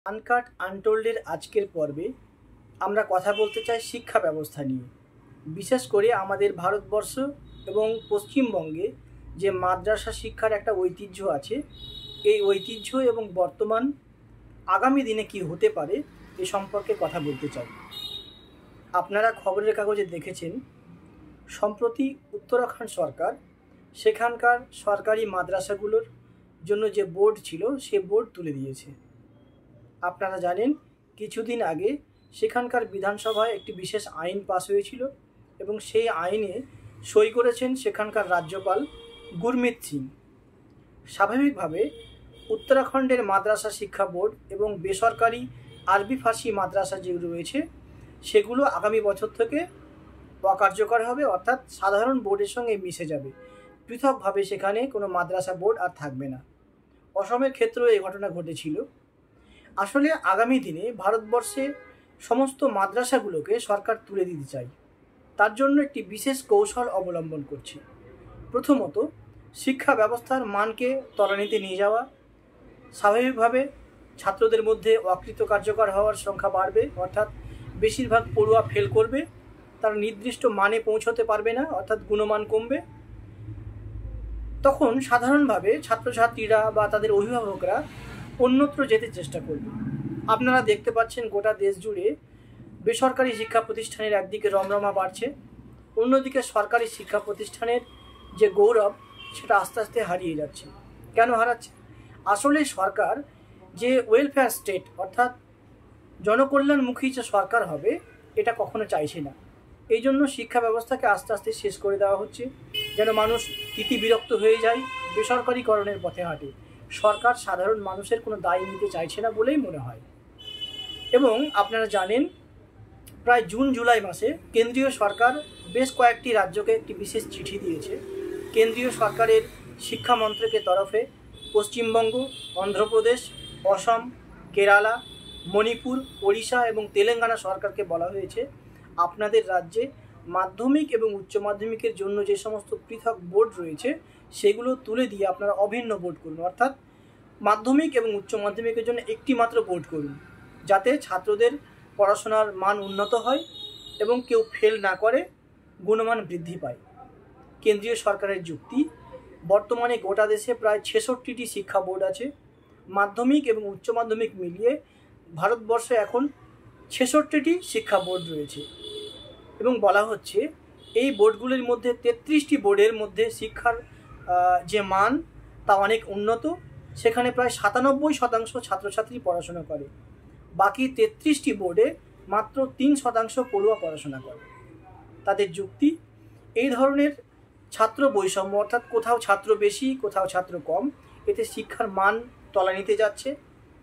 Uncut আনটোল্ডের আজকের পর্বে আমরা কথা বলতে চাই শিক্ষা ব্যবস্থা নিয়ে। বিশেষ করে আমাদের ভারতবর্ষ এবং পশ্চিমবঙ্গে যে মাদ্রাসা শিক্ষার একটা ঐতিহ্য আছে, এই ঐতিহ্য এবং বর্তমান আগামী দিনে কি হতে পারে এ সম্পর্কে কথা বলতে চাই। আপনারা খবরের কাগজে দেখেছেন, সম্প্রতি উত্তরাখণ্ড সরকার সেখানকার সরকারি মাদ্রাসাগুলোর জন্য যে বোর্ড ছিল সে বোর্ড তুলে দিয়েছে। আপনারা জানেন, কিছুদিন আগে সেখানকার বিধানসভায় একটি বিশেষ আইন পাস হয়েছিল এবং সেই আইনে সই করেছেন সেখানকার রাজ্যপাল গুরমিত সিং। স্বাভাবিকভাবে উত্তরাখণ্ডের মাদ্রাসা শিক্ষা বোর্ড এবং বেসরকারি আরবি ফার্সি মাদ্রাসা যেগুলো রয়েছে সেগুলো আগামী বছর থেকে অকার্যকর হবে, অর্থাৎ সাধারণ বোর্ডের সঙ্গে মিশে যাবে। পৃথকভাবে সেখানে কোনো মাদ্রাসা বোর্ড আর থাকবে না। অসমের ক্ষেত্রেও এই ঘটনা ঘটেছিল। আসলে আগামী দিনে ভারতবর্ষে সমস্ত মাদ্রাসাগুলোকে সরকার তুলে দিতে চায়। তার জন্য একটি বিশেষ কৌশল অবলম্বন করছে। প্রথমত, শিক্ষা ব্যবস্থার মানকে তলানিতে নিয়ে যাওয়া। স্বাভাবিকভাবে ছাত্রদের মধ্যে অকৃতকার্যকর হওয়ার সংখ্যা বাড়বে, অর্থাৎ বেশিরভাগ পড়ুয়া ফেল করবে, তারা নির্দিষ্ট মানে পৌঁছতে পারবে না, অর্থাৎ গুণমান কমবে। তখন সাধারণভাবে ছাত্রছাত্রীরা বা তাদের অভিভাবকরা অন্যত্র যেতে চেষ্টা করবে। আপনারা দেখতে পাচ্ছেন গোটা দেশ জুড়ে বেসরকারি শিক্ষা প্রতিষ্ঠানের একদিকে রমরমা বাড়ছে, অন্যদিকে সরকারি শিক্ষা প্রতিষ্ঠানের যে গৌরব সেটা আস্তে আস্তে হারিয়ে যাচ্ছে। কেন হারাচ্ছে? আসলে সরকার যে ওয়েলফেয়ার স্টেট, অর্থাৎ জনকল্যাণমুখী যে সরকার হবে, এটা কখনো চাইছে না। এই জন্য শিক্ষা ব্যবস্থাকে আস্তে আস্তে শেষ করে দেওয়া হচ্ছে, যেন মানুষ তিতি বিরক্ত হয়ে যায়, বেসরকারিকরণের পথে হাঁটে। সরকার সাধারণ মানুষের কোনো দায় নিতে চাইছে না বলেই মনে হয়। এবং আপনারা জানেন, প্রায় জুন জুলাই মাসে কেন্দ্রীয় সরকার বেশ কয়েকটি রাজ্যকে একটি বিশেষ চিঠি দিয়েছে। কেন্দ্রীয় সরকারের শিক্ষা মন্ত্রকের তরফে পশ্চিমবঙ্গ, অন্ধ্রপ্রদেশ, অসম, কেরালা, মণিপুর, ওড়িশা এবং তেলেঙ্গানা সরকারকে বলা হয়েছে, আপনাদের রাজ্যে মাধ্যমিক এবং উচ্চ মাধ্যমিকের জন্য যে সমস্ত পৃথক বোর্ড রয়েছে সেগুলো তুলে দিয়ে আপনারা অভিন্ন বোর্ড করুন, অর্থাৎ মাধ্যমিক এবং উচ্চ মাধ্যমিকের জন্য একটি মাত্র বোর্ড করুন, যাতে ছাত্রদের পড়াশোনার মান উন্নত হয় এবং কেউ ফেল না করে, গুণমান বৃদ্ধি পায়। কেন্দ্রীয় সরকারের যুক্তি, বর্তমানে গোটা দেশে প্রায় 66টি শিক্ষা বোর্ড আছে। মাধ্যমিক এবং উচ্চ মাধ্যমিক মিলিয়ে ভারতবর্ষে এখন 66টি শিক্ষা বোর্ড রয়েছে এবং বলা হচ্ছে এই বোর্ডগুলির মধ্যে 33টি বোর্ডের মধ্যে শিক্ষার যে মান তা অনেক উন্নত। সেখানে প্রায় 97% ছাত্রছাত্রী পড়াশোনা করে। বাকি 33টি বোর্ডে মাত্র 3% পড়ুয়া পড়াশোনা করে। তাদের যুক্তি, এই ধরনের ছাত্র বৈষম্য, অর্থাৎ কোথাও ছাত্র বেশি কোথাও ছাত্র কম, এতে শিক্ষার মান তলানিতে যাচ্ছে।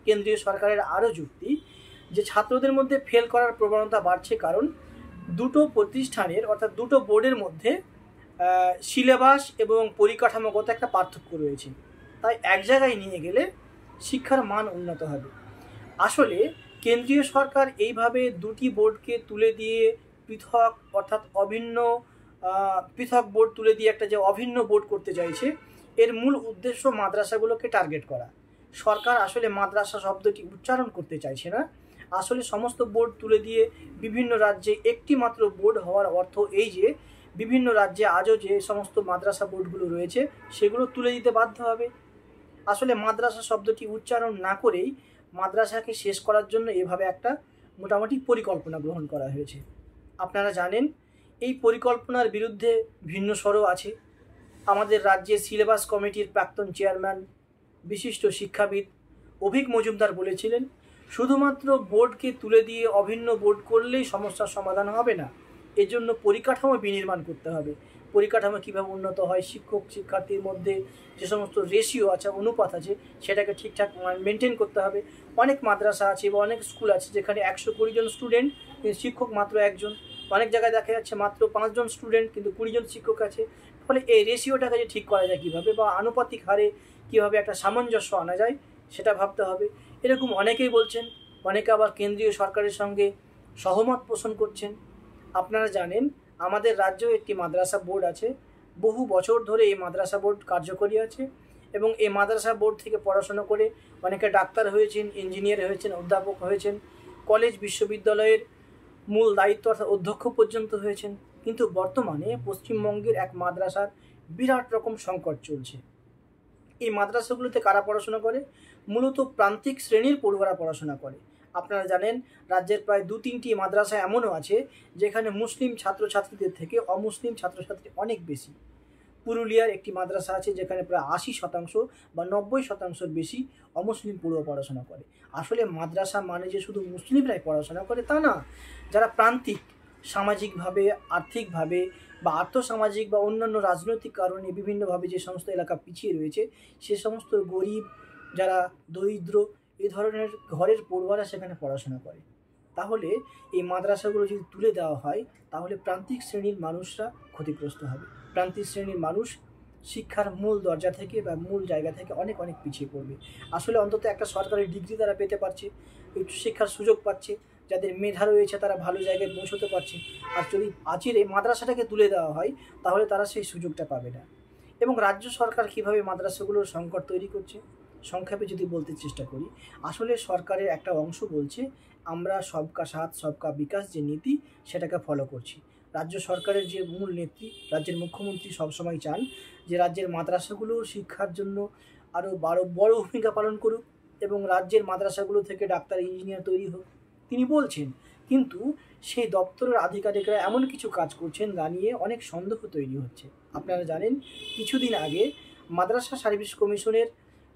কেন্দ্রীয় সরকারের আরও যুক্তি যে ছাত্রদের মধ্যে ফেল করার প্রবণতা বাড়ছে, কারণ দুটো প্রতিষ্ঠানের অর্থাৎ দুটো বোর্ডের মধ্যে সিলেবাস এবং পরিকাঠামোগত একটা পার্থক্য রয়েছে। তাই এক জায়গায় নিয়ে গেলে শিক্ষার মান উন্নত হবে। আসলে কেন্দ্রীয় সরকার এইভাবে দুটি বোর্ডকে তুলে দিয়ে পৃথক, অর্থাৎ অভিন্ন পৃথক বোর্ড তুলে দিয়ে একটা যে অভিন্ন বোর্ড করতে চাইছে, এর মূল উদ্দেশ্য মাদ্রাসাগুলোকে টার্গেট করা। সরকার আসলে মাদ্রাসা শব্দটি উচ্চারণ করতে চাইছে না। আসলে সমস্ত বোর্ড তুলে দিয়ে বিভিন্ন রাজ্যে একটি মাত্র বোর্ড হওয়ার অর্থ এই যে বিভিন্ন রাজ্যে আজও যে সমস্ত মাদ্রাসা বোর্ডগুলো রয়েছে সেগুলো তুলে দিতে বাধ্য হবে। আসলে মাদ্রাসা শব্দটি উচ্চারণ না করেই মাদ্রাসাকে শেষ করার জন্য এভাবে একটা মোটামুটি পরিকল্পনা গ্রহণ করা হয়েছে। আপনারা জানেন, এই পরিকল্পনার বিরুদ্ধে ভিন্ন স্বরও আছে। আমাদের রাজ্যের সিলেবাস কমিটির প্রাক্তন চেয়ারম্যান, বিশিষ্ট শিক্ষাবিদ অভিক মজুমদার বলেছিলেন, শুধুমাত্র বোর্ডকে তুলে দিয়ে অভিন্ন বোর্ড করলেই সমস্যার সমাধান হবে না, এর জন্য পরিকাঠামো বিনির্মাণ করতে হবে। পরিকাঠামো কীভাবে উন্নত হয়, শিক্ষক শিক্ষার্থীর মধ্যে যে সমস্ত রেশিও আছে, অনুপাত আছে, সেটাকে ঠিকঠাক মেনটেন করতে হবে। অনেক মাদ্রাসা আছে বা অনেক স্কুল আছে যেখানে 120 জন স্টুডেন্ট কিন্তু শিক্ষক মাত্র একজন। অনেক জায়গায় দেখা যাচ্ছে মাত্র 5 জন স্টুডেন্ট কিন্তু 20 জন শিক্ষক আছে। ফলে এই রেশিওটাকে যে ঠিক করা যায় কীভাবে, বা আনুপাতিক হারে কীভাবে একটা সামঞ্জস্য আনা যায়, সেটা ভাবতে হবে। এরকম অনেকেই বলছেন, অনেকে আবার কেন্দ্রীয় সরকারের সঙ্গে সহমত পোষণ করছেন। আপনারা জানেন, আমাদের রাজ্যেও একটি মাদ্রাসা বোর্ড আছে। বহু বছর ধরে এই মাদ্রাসা বোর্ড কার্যকরী আছে এবং এই মাদ্রাসা বোর্ড থেকে পড়াশোনা করে অনেকে ডাক্তার হয়েছেন, ইঞ্জিনিয়ার হয়েছেন, অধ্যাপক হয়েছেন, কলেজ বিশ্ববিদ্যালয়ের মূল দায়িত্ব অর্থাৎ অধ্যক্ষ পর্যন্ত হয়েছেন। কিন্তু বর্তমানে পশ্চিমবঙ্গের এক মাদ্রাসার বিরাট রকম সংকট চলছে। এই মাদ্রাসাগুলোতে কারা পড়াশোনা করে? মূলত প্রান্তিক শ্রেণীর পড়ুয়ারা পড়াশোনা করে। আপনারা জানেন রাজ্যের প্রায় 2-3টি মাদ্রাসা এমনও আছে যেখানে মুসলিম ছাত্রছাত্রীদের থেকে অমুসলিম ছাত্রছাত্রী অনেক বেশি। পুরুলিয়ার একটি মাদ্রাসা আছে যেখানে প্রায় 80% বা 90%-র বেশি অমুসলিম পড়ুয়া পড়াশোনা করে। আসলে মাদ্রাসা মানে যে শুধু মুসলিমরাই পড়াশোনা করে তা না, যারা প্রান্তিক, সামাজিকভাবে, আর্থিকভাবে বা আর্থসামাজিক বা অন্যান্য রাজনৈতিক কারণে বিভিন্নভাবে যে সমস্ত এলাকা পিছিয়ে রয়েছে, সে সমস্ত গরিব, যারা দরিদ্র, এই ধরনের ঘরের পড়ুয়ারা সেখানে পড়াশোনা করে। তাহলে এই মাদ্রাসাগুলো যদি তুলে দেওয়া হয় তাহলে প্রান্তিক শ্রেণীর মানুষরা ক্ষতিগ্রস্ত হবে। প্রান্তিক শ্রেণীর মানুষ শিক্ষার মূল দরজা থেকে বা মূল জায়গা থেকে অনেক অনেক পিছিয়ে পড়বে। আসলে অন্তত একটা সরকারি ডিগ্রি তারা পেতে পারছে, উচ্চশিক্ষার সুযোগ পাচ্ছে, যাদের মেধা রয়েছে তারা ভালো জায়গায় পৌঁছতে পারছে। আর যদি আজকের এই মাদ্রাসাটাকে তুলে দেওয়া হয় তাহলে তারা সেই সুযোগটা পাবে না। এবং রাজ্য সরকার কীভাবে মাদ্রাসাগুলোর সংকট তৈরি করছে, সংক্ষেপে যদি বলতে চেষ্টা করি, আসলে সরকারের একটা অংশ বলছে আমরা সবকা সাথ সবকা বিকাশ যে নীতি সেটাকে ফলো করছি। রাজ্য সরকারের যে মূল নেত্রী, রাজ্যের মুখ্যমন্ত্রী সবসময় চান যে রাজ্যের মাদ্রাসাগুলো শিক্ষার জন্য আরও বড় ভূমিকা পালন করুক এবং রাজ্যের মাদ্রাসাগুলো থেকে ডাক্তার, ইঞ্জিনিয়ার তৈরি হোক। তিনি বলছেন, কিন্তু সেই দপ্তরের আধিকারিকরা এমন কিছু কাজ করছেন যা নিয়ে অনেক সন্দেহ তৈরি হচ্ছে। আপনারা জানেন কিছুদিন আগে মাদ্রাসা সার্ভিস কমিশনের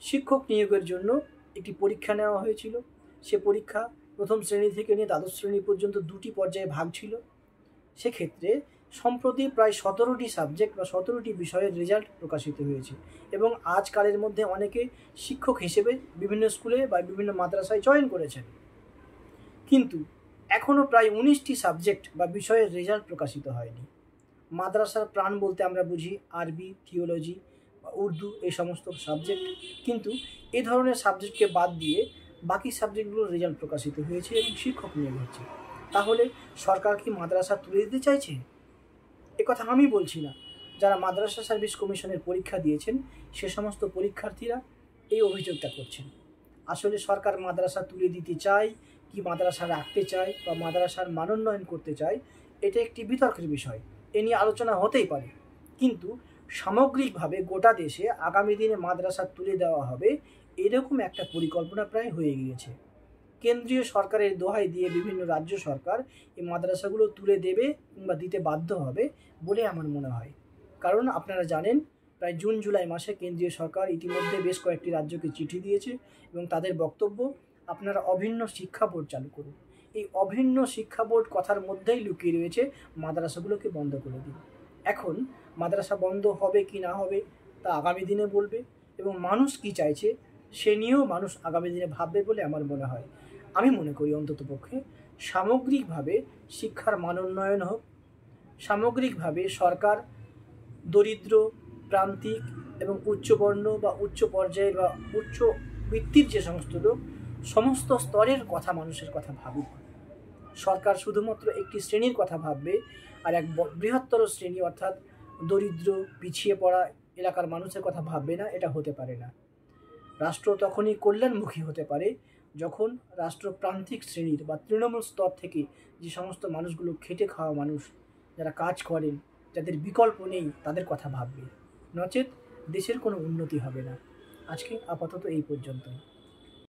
শিক্ষক নিয়োগের জন্য একটি পরীক্ষা নেওয়া হয়েছিল। সে পরীক্ষা প্রথম শ্রেণী থেকে নিয়ে দ্বাদশ শ্রেণী পর্যন্ত 2টি পর্যায়ে ভাগ ছিল। সেক্ষেত্রে সম্প্রতি প্রায় 17টি সাবজেক্ট বা 17টি বিষয়ের রেজাল্ট প্রকাশিত হয়েছে এবং আজকালের মধ্যে অনেকে শিক্ষক হিসেবে বিভিন্ন স্কুলে বা বিভিন্ন মাদ্রাসায় জয়েন করেছেন। কিন্তু এখনও প্রায় 19টি সাবজেক্ট বা বিষয়ের রেজাল্ট প্রকাশিত হয়নি। মাদ্রাসার প্রাণ বলতে আমরা বুঝি আরবি, থিওলজি বা উর্দু, এই সমস্ত সাবজেক্ট। কিন্তু এই ধরনের সাবজেক্টকে বাদ দিয়ে বাকি সাবজেক্টগুলোর রেজাল্ট প্রকাশিত হয়েছে এবং শিক্ষক নিয়োগ হচ্ছে। তাহলে সরকার কি মাদ্রাসা তুলে দিতে চাইছে? একথা আমি বলছি না, যারা মাদ্রাসা সার্ভিস কমিশনের পরীক্ষা দিয়েছেন সে সমস্ত পরীক্ষার্থীরা এই অভিযোগটা করছেন। আসলে সরকার মাদ্রাসা তুলে দিতে চায় কি মাদ্রাসা রাখতে চায় বা মাদ্রাসার মানোন্নয়ন করতে চায়, এটা একটি বিতর্কের বিষয়, এ নিয়ে আলোচনা হতেই পারে। কিন্তু সামগ্রিকভাবে গোটা দেশে আগামী দিনে মাদ্রাসা তুলে দেওয়া হবে এরকম একটা পরিকল্পনা প্রায় হয়ে গিয়েছে। কেন্দ্রীয় সরকারের দোহাই দিয়ে বিভিন্ন রাজ্য সরকার এই মাদ্রাসাগুলো তুলে দেবে কিংবা দিতে বাধ্য হবে বলে আমার মনে হয়। কারণ আপনারা জানেন প্রায় জুন জুলাই মাসে কেন্দ্রীয় সরকার ইতিমধ্যে বেশ কয়েকটি রাজ্যকে চিঠি দিয়েছে এবং তাদের বক্তব্য আপনারা অভিন্ন শিক্ষা বোর্ড চালু করুন। এই অভিন্ন শিক্ষা বোর্ড কথার মধ্যেই লুকিয়ে রয়েছে মাদ্রাসাগুলোকে বন্ধ করে দিন। এখন মাদ্রাসা বন্ধ হবে কি না হবে তা আগামী দিনে বলবে এবং মানুষ কি চাইছে সে নিয়েও মানুষ আগামী দিনে ভাববে বলে আমার মনে হয়। আমি মনে করি অন্ততপক্ষে সামগ্রিকভাবে শিক্ষার মানোন্নয়ন হোক, সামগ্রিকভাবে সরকার দরিদ্র, প্রান্তিক এবং উচ্চবর্ণ বা উচ্চ পর্যায়ের বা উচ্চ বৃত্তির যে সমস্ত লোক, সমস্ত স্তরের কথা মানুষের কথা ভাবুক। সরকার শুধুমাত্র একটি শ্রেণীর কথা ভাববে আর এক বৃহত্তর শ্রেণী অর্থাৎ দরিদ্র, পিছিয়ে পড়া এলাকার মানুষের কথা ভাববে না, এটা হতে পারে না। রাষ্ট্র তখনই কল্যাণমুখী হতে পারে যখন রাষ্ট্র প্রান্তিক শ্রেণীর বা তৃণমূল স্তর থেকে যে সমস্ত মানুষগুলো খেটে খাওয়া মানুষ, যারা কাজ করেন, যাদের বিকল্প নেই, তাদের কথা ভাববে। নচেৎ দেশের কোনো উন্নতি হবে না। আজকে আপাতত এই পর্যন্তই।